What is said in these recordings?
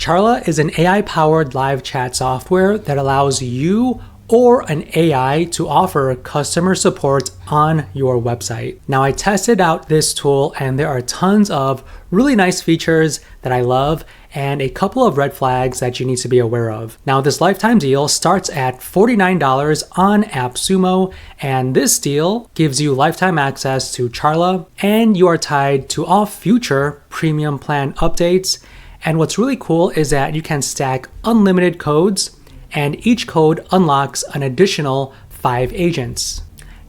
Charla is an AI-powered live chat software that allows you or an AI to offer customer support on your website. Now, I tested out this tool and there are tons of really nice features that I love and a couple of red flags that you need to be aware of. Now, this lifetime deal starts at $49 on AppSumo, and this deal gives you lifetime access to Charla, and you are tied to all future premium plan updates. And what's really cool is that you can stack unlimited codes, and each code unlocks an additional 5 agents.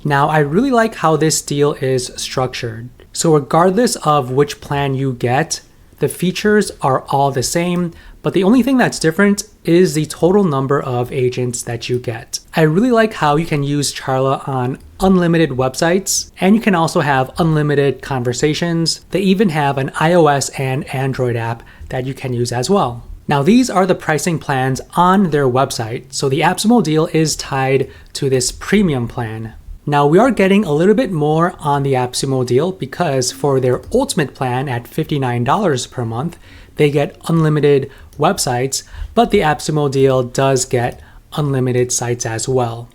Now, I really like how this deal is structured. So regardless of which plan you get, the features are all the same, but the only thing that's different is the total number of agents that you get. I really like how you can use Charla on unlimited websites, and you can also have unlimited conversations. They even have an iOS and Android app that you can use as well. Now, these are the pricing plans on their website. So the AppSumo deal is tied to this premium plan. Now, we are getting a little bit more on the AppSumo deal because for their ultimate plan at $59 per month, they get unlimited websites, but the AppSumo deal does get unlimited sites as well.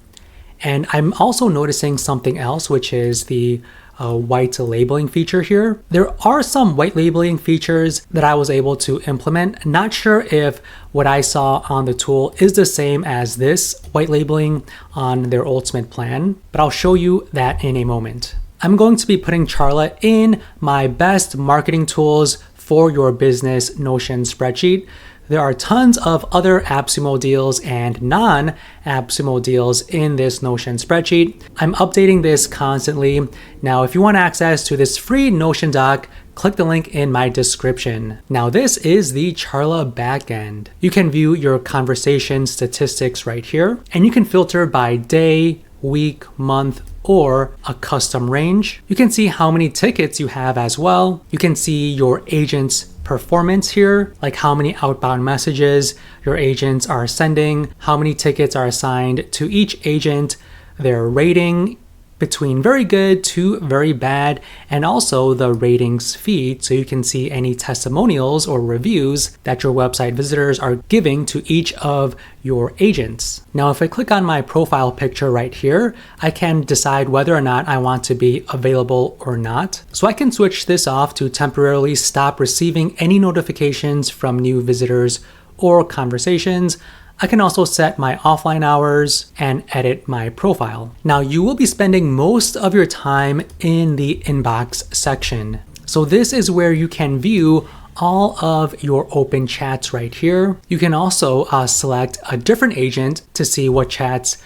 And I'm also noticing something else, which is the white labeling feature here. There are some white labeling features that I was able to implement. Not sure if what I saw on the tool is the same as this white labeling on their ultimate plan, but I'll show you that in a moment. I'm going to be putting Charla in my best marketing tools for your business Notion spreadsheet. There are tons of other AppSumo deals and non-AppSumo deals in this Notion spreadsheet. I'm updating this constantly. Now, if you want access to this free Notion doc, click the link in my description. Now, this is the Charla backend. You can view your conversation statistics right here, and you can filter by day, week, month, or a custom range. You can see how many tickets you have as well. You can see your agent's performance here, like how many outbound messages your agents are sending, how many tickets are assigned to each agent, their rating between very good to very bad, and also the ratings feed so you can see any testimonials or reviews that your website visitors are giving to each of your agents. Now, if I click on my profile picture right here, I can decide whether or not I want to be available or not. So I can switch this off to temporarily stop receiving any notifications from new visitors or conversations. I can also set my offline hours and edit my profile. Now, you will be spending most of your time in the inbox section. So this is where you can view all of your open chats right here. You can also select a different agent to see what chats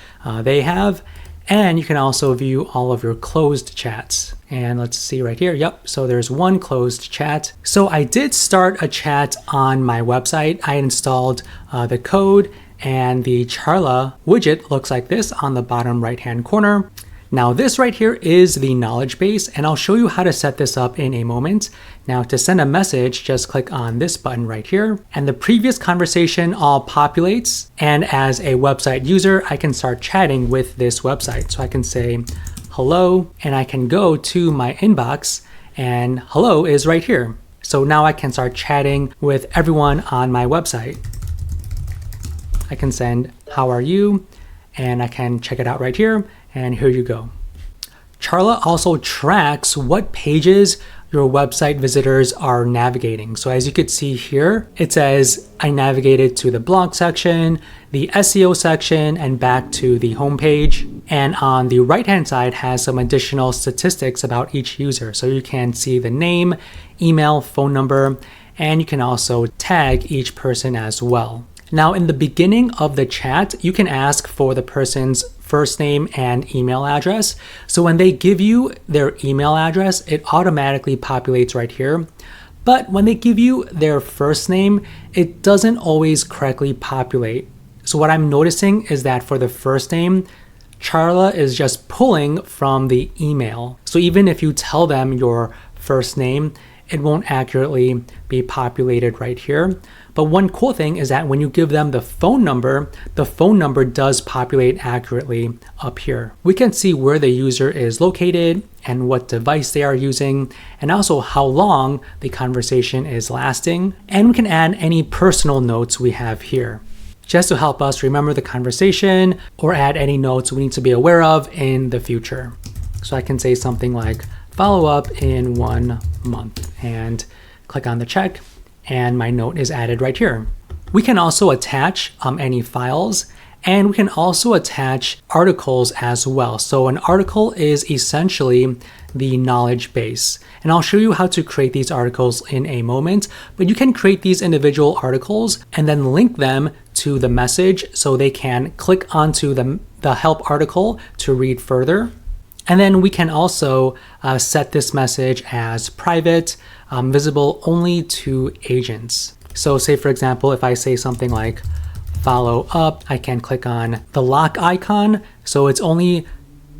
they have. And you can also view all of your closed chats. And let's see right here. Yep, so there's one closed chat. So I did start a chat on my website. I installed the code, and the Charla widget looks like this on the bottom right-hand corner. Now, this right here is the knowledge base, and I'll show you how to set this up in a moment. Now, to send a message, just click on this button right here, and the previous conversation all populates. And as a website user, I can start chatting with this website. So I can say hello, and I can go to my inbox, and hello is right here. So now I can start chatting with everyone on my website. I can send how are you, and I can check it out right here, and here you go. Charla also tracks what pages your website visitors are navigating. So as you could see here, it says I navigated to the blog section, the SEO section, and back to the homepage. And on the right-hand side has some additional statistics about each user. So you can see the name, email, phone number, and you can also tag each person as well. Now, in the beginning of the chat, you can ask for the person's first name and email address. So when they give you their email address, it automatically populates right here. But when they give you their first name, it doesn't always correctly populate. So what I'm noticing is that for the first name, Charla is just pulling from the email. So even if you tell them your first name, it won't accurately be populated right here. But one cool thing is that when you give them the phone number does populate accurately up here. We can see where the user is located and what device they are using, and also how long the conversation is lasting. And we can add any personal notes we have here, just to help us remember the conversation or add any notes we need to be aware of in the future. So I can say something like follow up in 1 month and click on the check, and my note is added right here. We can also attach any files, and we can also attach articles as well. So an article is essentially the knowledge base. And I'll show you how to create these articles in a moment, but you can create these individual articles and then link them to the message so they can click onto the help article to read further. And then we can also set this message as private, visible only to agents. So say, for example, if I say something like follow up, I can click on the lock icon. So it's only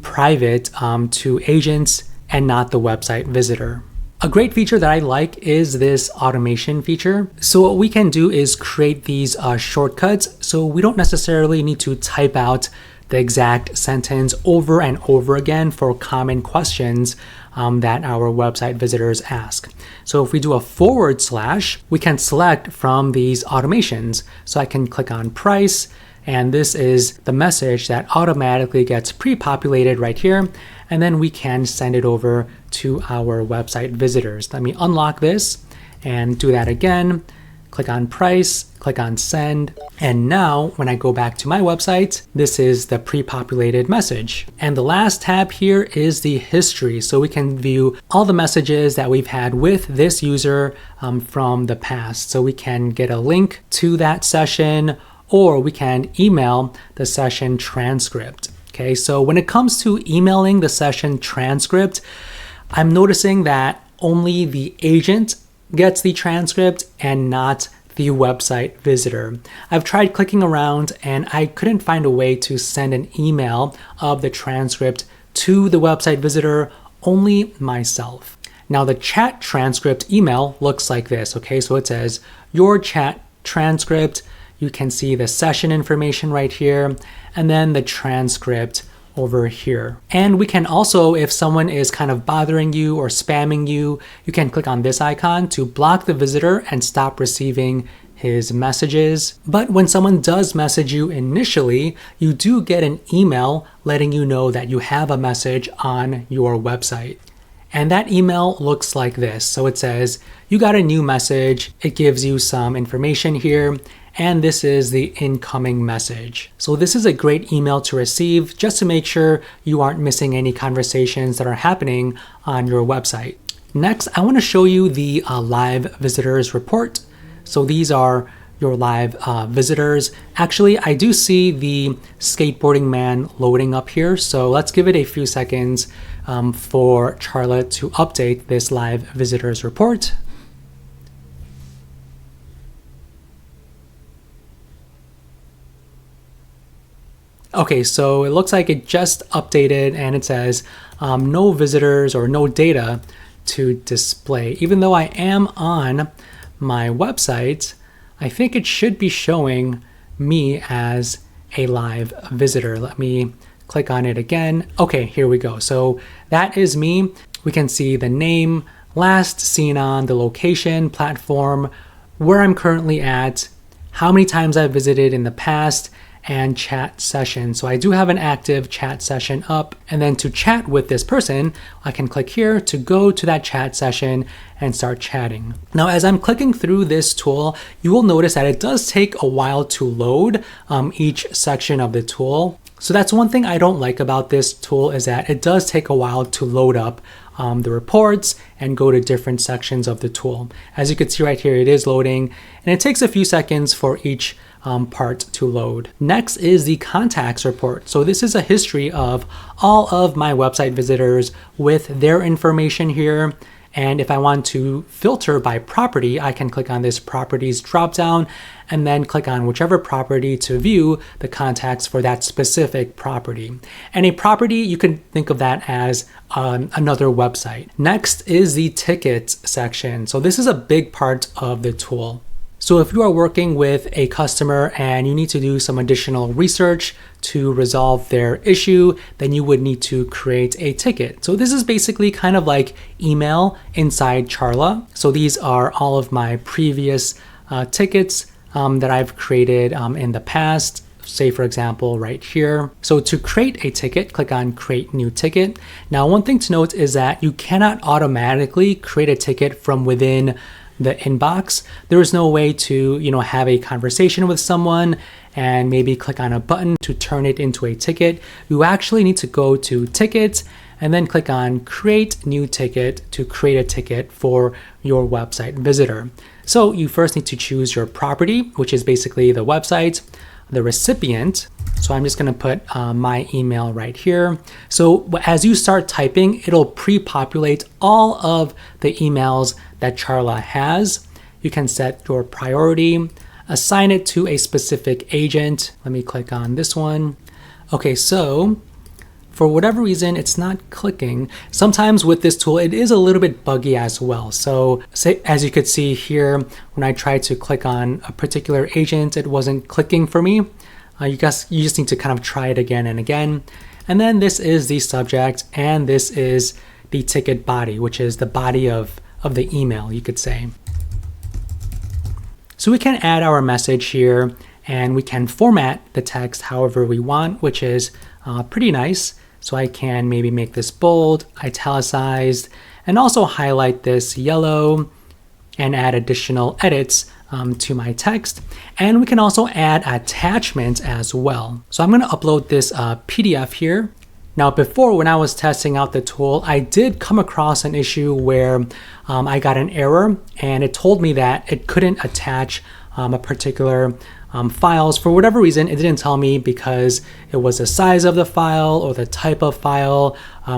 private to agents and not the website visitor. A great feature that I like is this automation feature. So what we can do is create these shortcuts. So we don't necessarily need to type out the exact sentence over and over again for common questions that our website visitors ask. So if we do a /, we can select from these automations. So I can click on price, and this is the message that automatically gets pre-populated right here. And then we can send it over to our website visitors. Let me unlock this and do that again. Click on price, click on send. And now when I go back to my website, this is the pre-populated message. And the last tab here is the history. So we can view all the messages that we've had with this user from the past. So we can get a link to that session, or we can email the session transcript. Okay, so when it comes to emailing the session transcript, I'm noticing that only the agent gets the transcript and not the website visitor. I've tried clicking around and I couldn't find a way to send an email of the transcript to the website visitor, only myself. Now the chat transcript email looks like this, okay? So it says your chat transcript. You can see the session information right here, and then the transcript over here. And we can also, if someone is kind of bothering you or spamming you, you can click on this icon to block the visitor and stop receiving his messages. But when someone does message you initially, you do get an email letting you know that you have a message on your website. And that email looks like this. So it says, you got a new message. It gives you some information here. And this is the incoming message. So this is a great email to receive just to make sure you aren't missing any conversations that are happening on your website. Next, I want to show you the live visitors report. So these are your live visitors. Actually, I do see the skateboarding man loading up here. So let's give it a few seconds for Charla to update this live visitors report. Okay, so it looks like it just updated and it says no visitors or no data to display. Even though I am on my website, I think it should be showing me as a live visitor. Let me click on it again. Okay, here we go. So that is me. We can see the name, last seen on, the location, platform, where I'm currently at, how many times I've visited in the past, and chat session. So I do have an active chat session up, and then to chat with this person, I can click here to go to that chat session and start chatting. Now, as I'm clicking through this tool, you will notice that it does take a while to load each section of the tool. So that's one thing I don't like about this tool, is that it does take a while to load up the reports and go to different sections of the tool. As you can see right here, it is loading, and it takes a few seconds for each part to load. Next is the contacts report. So this is a history of all of my website visitors with their information here. And if I want to filter by property, I can click on this properties dropdown and then click on whichever property to view the contacts for that specific property. And a property, you can think of that as another website. Next is the tickets section. So this is a big part of the tool. So if you are working with a customer and you need to do some additional research to resolve their issue, then you would need to create a ticket. So this is basically kind of like email inside Charla. So these are all of my previous tickets that I've created in the past. Say for example, right here. So to create a ticket, click on create new ticket. Now, one thing to note is that you cannot automatically create a ticket from within the inbox. There is no way to, have a conversation with someone and maybe click on a button to turn it into a ticket. You actually need to go to tickets and then click on create new ticket to create a ticket for your website visitor. So you first need to choose your property, which is basically the website, the recipient. So I'm just going to put my email right here. So as you start typing, it'll pre-populate all of the emails that Charla has. You can set your priority, assign it to a specific agent. Let me click on this one. Okay, so for whatever reason, it's not clicking. Sometimes with this tool, it is a little bit buggy as well. So as you could see here, when I tried to click on a particular agent, it wasn't clicking for me. You just need to kind of try it again and again. And then this is the subject, and this is the ticket body, which is the body of the email, you could say. So we can add our message here, and we can format the text however we want, which is pretty nice. So I can maybe make this bold, italicized, and also highlight this yellow and add additional edits to my text. And we can also add attachments as well. So I'm going to upload this PDF here. Now, before, when I was testing out the tool, I did come across an issue where I got an error and it told me that it couldn't attach a particular files. For whatever reason, it didn't tell me because it was the size of the file or the type of file.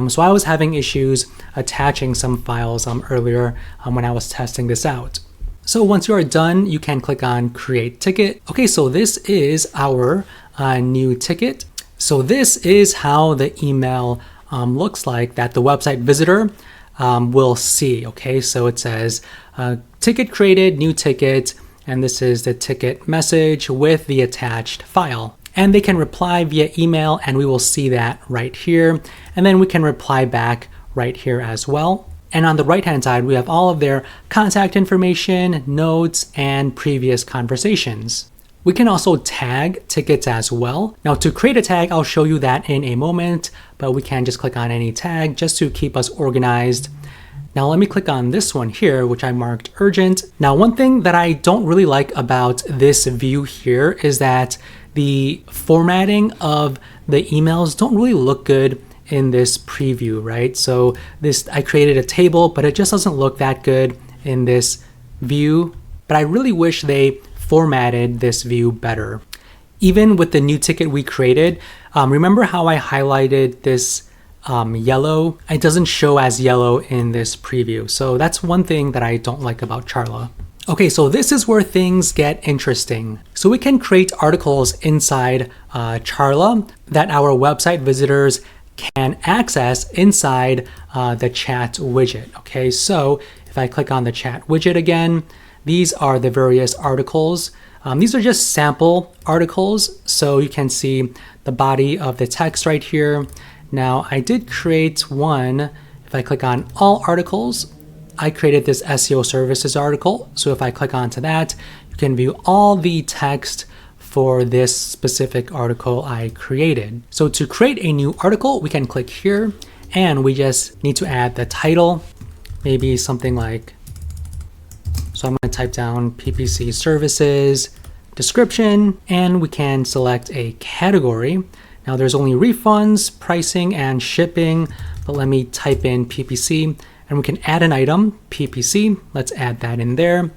So I was having issues attaching some files earlier when I was testing this out. So once you are done, you can click on create ticket. Okay, so this is our new ticket. So this is how the email looks like that the website visitor will see. Okay, so it says ticket created, new ticket, and this is the ticket message with the attached file. And they can reply via email, and we will see that right here. And then we can reply back right here as well. And on the right-hand side, we have all of their contact information, notes, and previous conversations. We can also tag tickets as well. Now, to create a tag, I'll show you that in a moment, but we can just click on any tag just to keep us organized. Now let me click on this one here, which I marked urgent. Now, one thing that I don't really like about this view here is that the formatting of the emails don't really look good in this preview, right? So I created a table, but it just doesn't look that good in this view. But I really wish they formatted this view better. Even with the new ticket we created, remember how I highlighted this yellow? It doesn't show as yellow in this preview. So that's one thing that I don't like about Charla. Okay, so this is where things get interesting. So we can create articles inside Charla that our website visitors can access inside the chat widget. Okay, so if I click on the chat widget again, these are the various articles. These are just sample articles, so you can see the body of the text right here. Now, I did create one. If I click on all articles, I created this SEO services article. So if I click onto that, you can view all the text for this specific article I created. So to create a new article, we can click here and we just need to add the title, maybe something like, so I'm going to type down PPC services, description, and we can select a category. Now there's only refunds, pricing, and shipping, but let me type in PPC and we can add an item, PPC. Let's add that in there.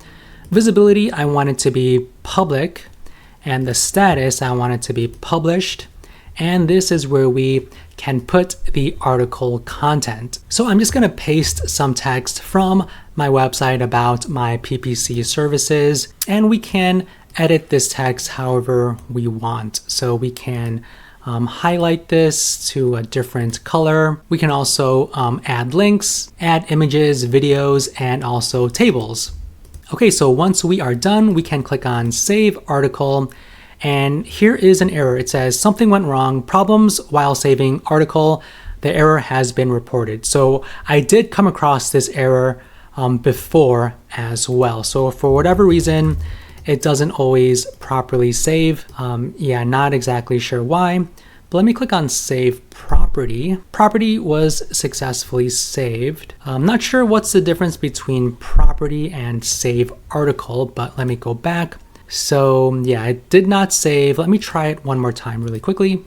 Visibility, I want it to be public, and the status, I want it to be published. And this is where we can put the article content. So I'm just going to paste some text from my website about my PPC services, and we can edit this text however we want. So we can highlight this to a different color. We can also add links, add images, videos, and also tables. Okay, so once we are done, we can click on Save Article. And here is an error. It says something went wrong, problems while saving article. The error has been reported. So I did come across this error before as well. So for whatever reason, it doesn't always properly save. Yeah, not exactly sure why. But let me click on Save Property. Property was successfully saved. I'm not sure what's the difference between property and save article, but let me go back. So yeah, it did not save. Let me try it one more time really quickly.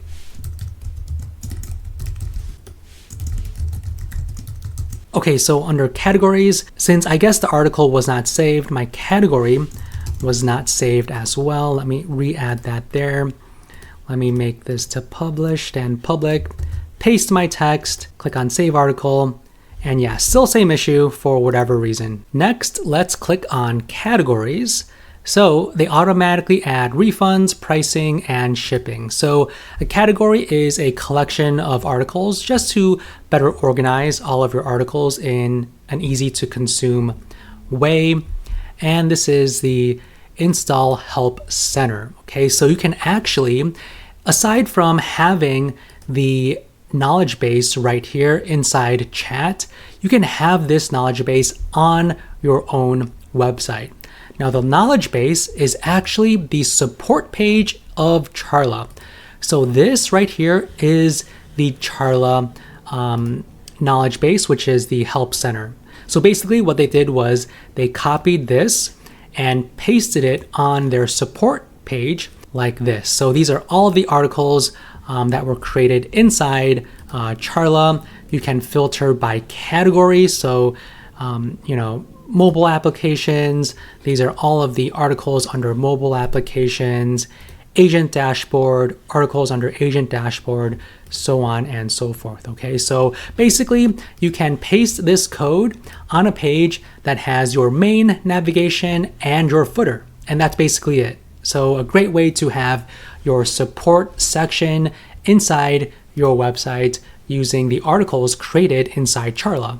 Okay, so under categories, since I guess the article was not saved, my category was not saved as well. Let me re-add that there. Let me make this to published and public, paste my text, click on Save Article, and yeah, still same issue for whatever reason. Next, let's click on Categories. So they automatically add refunds, pricing, and shipping. So a category is a collection of articles just to better organize all of your articles in an easy to consume way. And this is the Install Help Center. Okay, so you can actually, aside from having the knowledge base right here inside chat, you can have this knowledge base on your own website. Now the knowledge base is actually the support page of Charla. So this right here is the Charla knowledge base, which is the help center. So basically what they did was they copied this and pasted it on their support page like this. So these are all of the articles that were created inside Charla. You can filter by category. So, mobile applications. These are all of the articles under mobile applications, agent dashboard, articles under agent dashboard, so on and so forth. Okay, so basically you can paste this code on a page that has your main navigation and your footer, and that's basically it. So a great way to have your support section inside your website using the articles created inside Charla.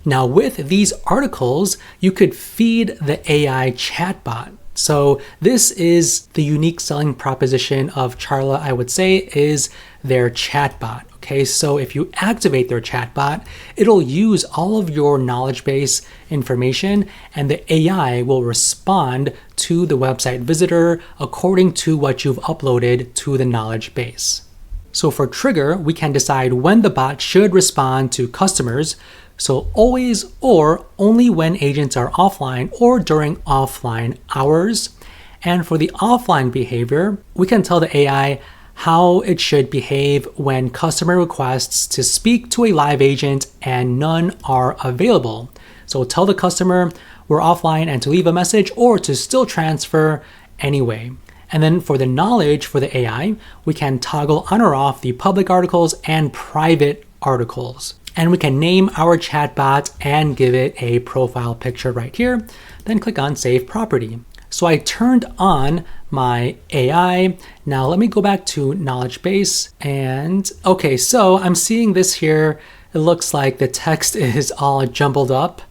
Now with these articles, you could feed the AI chatbot. So this is the unique selling proposition of Charla, I would say, is their chatbot. Okay, so if you activate their chatbot, it'll use all of your knowledge base information and the AI will respond to the website visitor according to what you've uploaded to the knowledge base. So for trigger, we can decide when the bot should respond to customers. So always or only when agents are offline or during offline hours. And for the offline behavior, we can tell the AI how it should behave when customer requests to speak to a live agent and none are available. So tell the customer we're offline and to leave a message or to still transfer anyway. And then for the knowledge for the AI, we can toggle on or off the public articles and private articles. And we can name our chatbot and give it a profile picture right here. Then click on Save Property. So I turned on my AI. Now let me go back to knowledge base. And okay, so I'm seeing this here. It looks like the text is all jumbled up.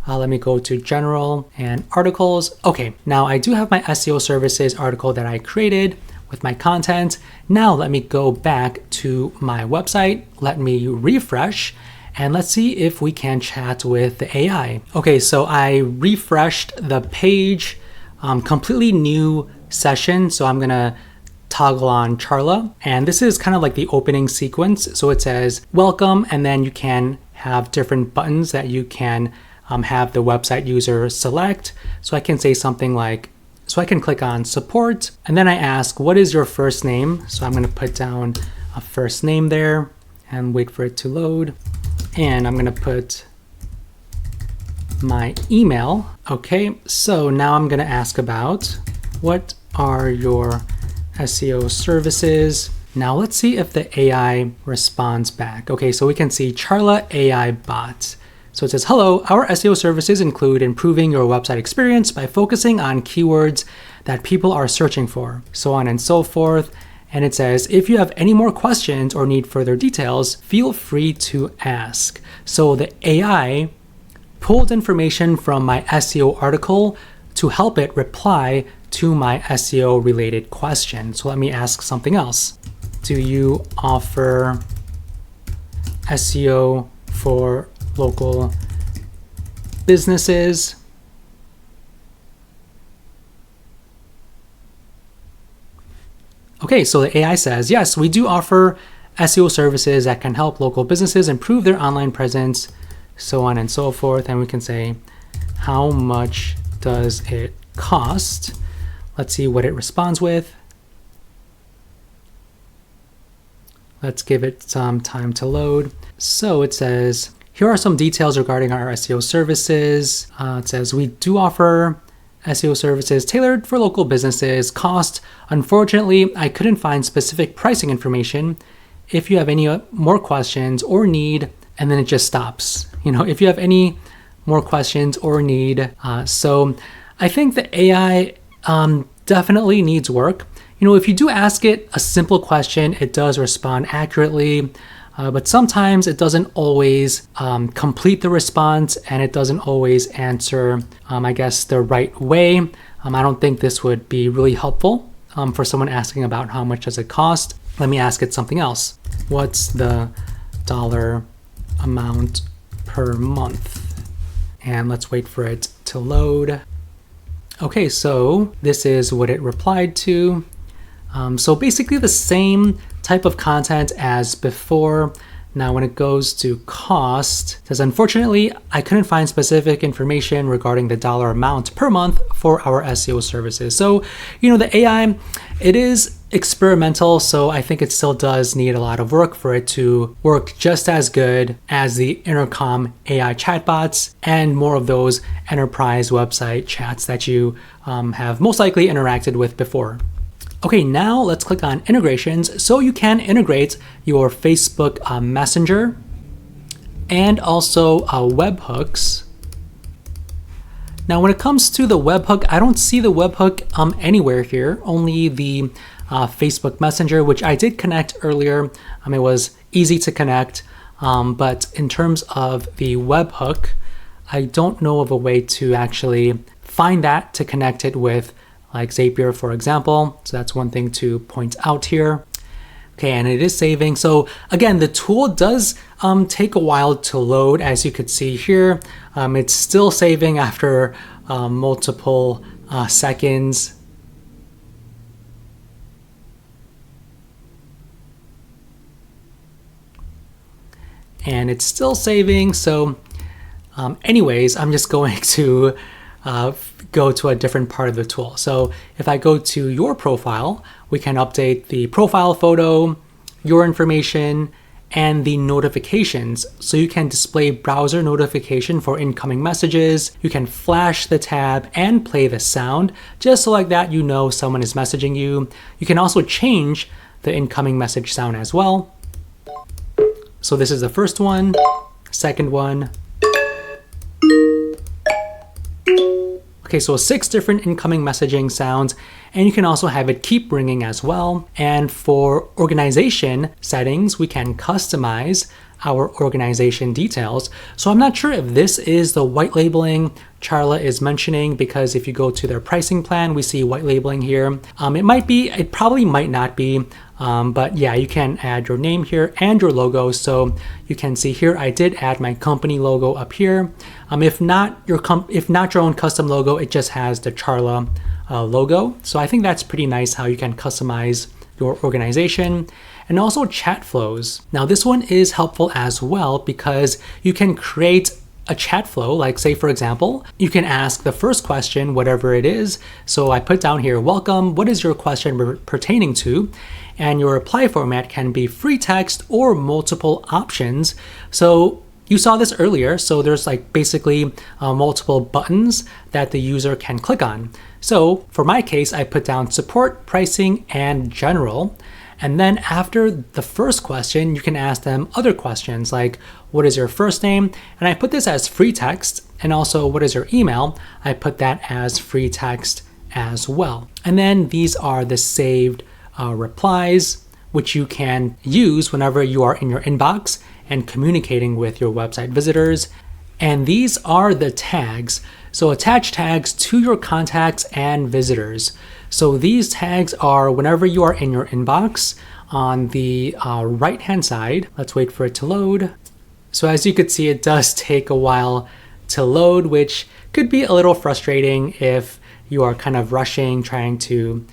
Let me go to general and articles. Okay, now I do have my SEO services article that I created with my content. Now let me go back to my website. Let me refresh. And let's see if we can chat with the AI. Okay, so I refreshed the page, completely new session. So I'm gonna toggle on Charla. And this is kind of like the opening sequence. So it says, welcome, and then you can have different buttons that you can have the website user select. So I can say something like, so I can click on support, and then I ask, what is your first name? So I'm gonna put down a first name there and wait for it to load. And I'm gonna put my email. Okay, so now I'm gonna ask about what are your SEO services? Now let's see if the AI responds back. Okay, so we can see Charla AI bot. So it says, hello, our SEO services include improving your website experience by focusing on keywords that people are searching for, so on and so forth. And it says, if you have any more questions or need further details, feel free to ask. So the AI pulled information from my SEO article to help it reply to my SEO related question. So let me ask something else. Do you offer SEO for local businesses? Okay, so the AI says, yes, we do offer SEO services that can help local businesses improve their online presence, so on and so forth. And we can say, how much does it cost? Let's see what it responds with. Let's give it some time to load. So it says, here are some details regarding our SEO services. It says, we do offer SEO services tailored for local businesses. Cost, unfortunately, I couldn't find specific pricing information. If you have any more questions or need, and then it just stops. If you have any more questions or need. So I think the AI definitely needs work. If you do ask it a simple question, it does respond accurately. But sometimes it doesn't always complete the response, and it doesn't always answer, I guess, the right way. I don't think this would be really helpful for someone asking about how much does it cost. Let me ask it something else. What's the dollar amount per month? And let's wait for it to load. Okay, so this is what it replied to. So basically the same type of content as before. Now when it goes to cost, it says, unfortunately, I couldn't find specific information regarding the dollar amount per month for our SEO services. So, the AI, it is experimental, so I think it still does need a lot of work for it to work just as good as the Intercom AI chatbots and more of those enterprise website chats that you have most likely interacted with before. Okay, now let's click on integrations. So you can integrate your Facebook Messenger and also webhooks. Now, when it comes to the webhook, I don't see the webhook anywhere here, only the Facebook Messenger, which I did connect earlier. It was easy to connect, but in terms of the webhook, I don't know of a way to actually find that to connect it with like Zapier, for example. So that's one thing to point out here. Okay, and it is saving. So again, the tool does take a while to load, as you could see here. It's still saving after multiple seconds. And it's still saving. So anyways, I'm just going to go to a different part of the tool. So if I go to your profile, we can update the profile photo, your information, and the notifications. So you can display browser notification for incoming messages. You can flash the tab and play the sound, just so like that you know someone is messaging you. You can also change the incoming message sound as well. So this is the first one, second one. Okay, so 6 different incoming messaging sounds, and you can also have it keep ringing as well. And for organization settings, we can customize our organization details. So I'm not sure if this is the white labeling Charla is mentioning, because if you go to their pricing plan, we see white labeling here. It might be, it probably might not be, but yeah, you can add your name here and your logo. So you can see here, I did add my company logo up here. If not your own custom logo, it just has the Charla logo. So I think that's pretty nice how you can customize your organization. And also chat flows. Now this one is helpful as well, because you can create a chat flow, like say for example, you can ask the first question, whatever it is. So I put down here, welcome, what is your question pertaining to? And your reply format can be free text or multiple options. So you saw this earlier, so there's like basically multiple buttons that the user can click on. So for my case, I put down support, pricing, and general. And then after the first question, you can ask them other questions like, what is your first name? And I put this as free text. And also, what is your email? I put that as free text as well. And then these are the saved replies, which you can use whenever you are in your inbox and communicating with your website visitors. And these are the tags. So attach tags to your contacts and visitors. So these tags are whenever you are in your inbox on the right-hand side. Let's wait for it to load. So as you could see, it does take a while to load, which could be a little frustrating if you are kind of rushing, trying to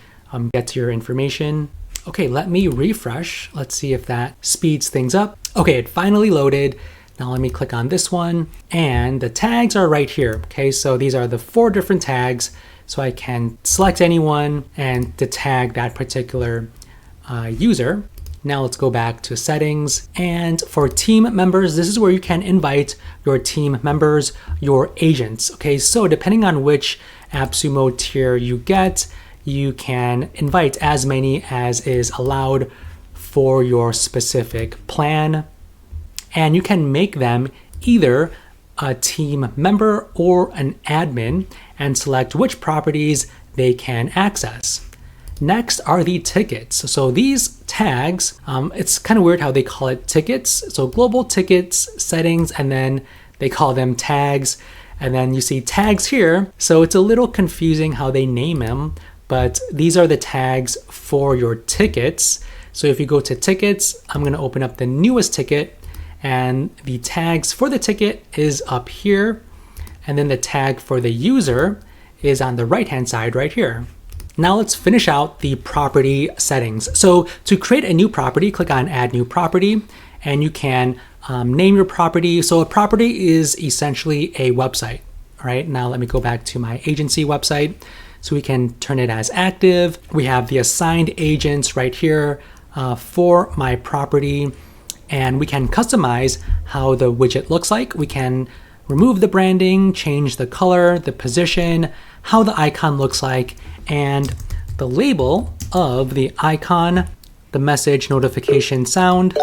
get to your information. Okay, let me refresh. Let's see if that speeds things up. Okay, it finally loaded. Now let me click on this one, and the tags are right here. Okay, so these are the 4 different tags. So I can select anyone and to tag that particular user. Now let's go back to settings. And for team members, this is where you can invite your team members, your agents. Okay, so depending on which AppSumo tier you get, you can invite as many as is allowed for your specific plan. And you can make them either a team member or an admin and select which properties they can access. Next are the tickets. So these tags, it's kind of weird how they call it tickets. So global tickets, settings, and then they call them tags. And then you see tags here. So it's a little confusing how they name them, but these are the tags for your tickets. So if you go to tickets, I'm going to open up the newest ticket, and the tags for the ticket is up here. And then the tag for the user is on the right-hand side right here. Now let's finish out the property settings. So to create a new property, click on Add New Property, and you can name your property. So a property is essentially a website. All right, now let me go back to my agency website. So we can turn it as active. We have the assigned agents right here for my property, and we can customize how the widget looks like. We can remove the branding, change the color, the position, how the icon looks like, and the label of the icon, the message notification sound.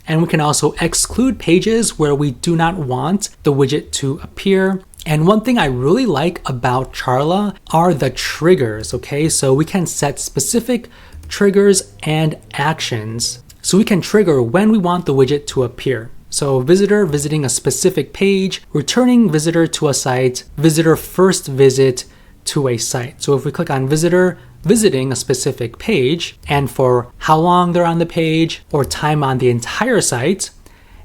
And we can also exclude pages where we do not want the widget to appear. And one thing I really like about Charla are the triggers, okay? So we can set specific triggers and actions. So we can trigger when we want the widget to appear. So visitor visiting a specific page, returning visitor to a site, visitor first visit to a site. So if we click on visitor visiting a specific page, and for how long they're on the page or time on the entire site,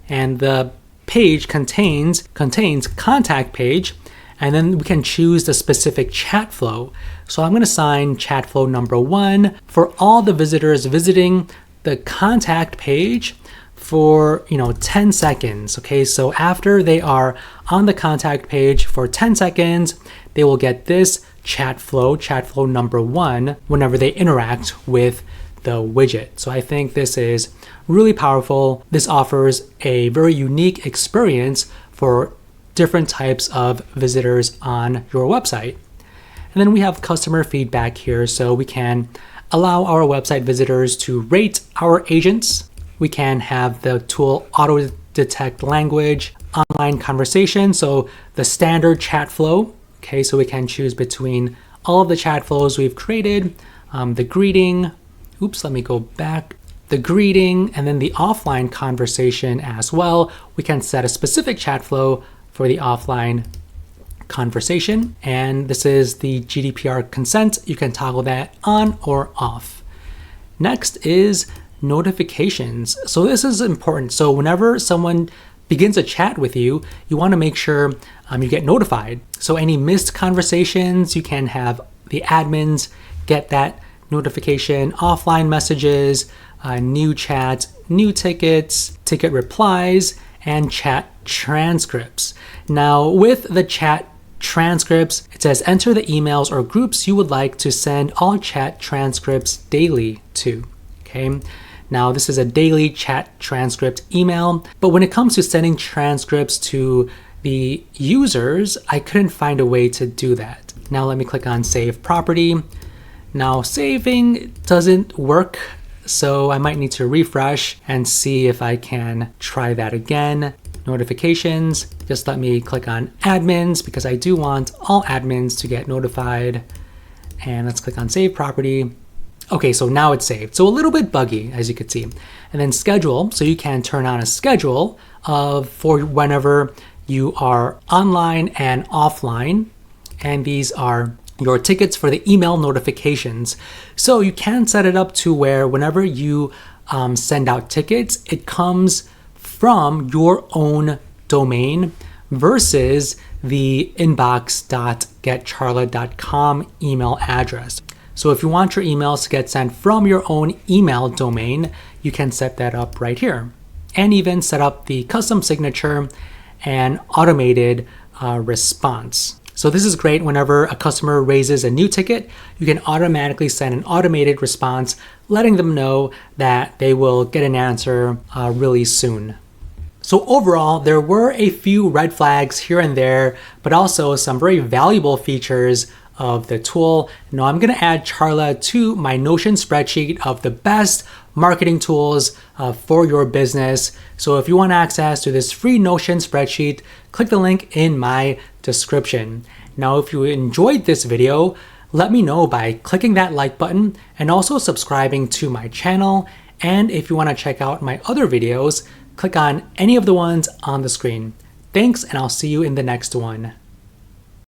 and the page contains contact page, and then we can choose the specific chat flow. So I'm going to assign chat flow number 1 for all the visitors visiting the contact page for 10 seconds. Okay, so after they are on the contact page for 10 seconds, they will get this chat flow number 1 whenever they interact with the widget. So I think this is really powerful. This offers a very unique experience for different types of visitors on your website. And then we have customer feedback here, so we can allow our website visitors to rate our agents. We can have the tool auto detect language, online conversation, so the standard chat flow. Okay, so we can choose between all of the chat flows we've created, the greeting, let me go back, the greeting, and then the offline conversation as well. We can set a specific chat flow for the offline conversation, and this is the GDPR consent. You can toggle that on or off. Next is notifications. So this is important. So whenever someone begins a chat with you, you want to make sure you get notified. So any missed conversations, you can have the admins get that notification, offline messages, new chat, new tickets, ticket replies, and chat transcripts. Now with the chat transcripts, it says enter the emails or groups you would like to send all chat transcripts daily to. Okay. Now this is a daily chat transcript email, but when it comes to sending transcripts to the users, I couldn't find a way to do that. Now let me click on save property. Now saving doesn't work, so I might need to refresh and see if I can try that again. Notifications, just let me click on admins because I do want all admins to get notified. And let's click on save property. Okay, so now it's saved. So a little bit buggy, as you can see. And then schedule, so you can turn on a schedule for whenever you are online and offline, and these are your tickets for the email notifications. So you can set it up to where whenever you send out tickets, it comes from your own domain versus the inbox.getcharla.com email address. So if you want your emails to get sent from your own email domain, you can set that up right here, and even set up the custom signature and automated response. So this is great. Whenever a customer raises a new ticket, you can automatically send an automated response letting them know that they will get an answer really soon. So overall, there were a few red flags here and there, but also some very valuable features of the tool. Now I'm going to add Charla to my Notion spreadsheet of the best marketing tools for your business. So if you want access to this free Notion spreadsheet, click the link in my description. Now, if you enjoyed this video, let me know by clicking that like button and also subscribing to my channel. And if you want to check out my other videos, click on any of the ones on the screen. Thanks, and I'll see you in the next one.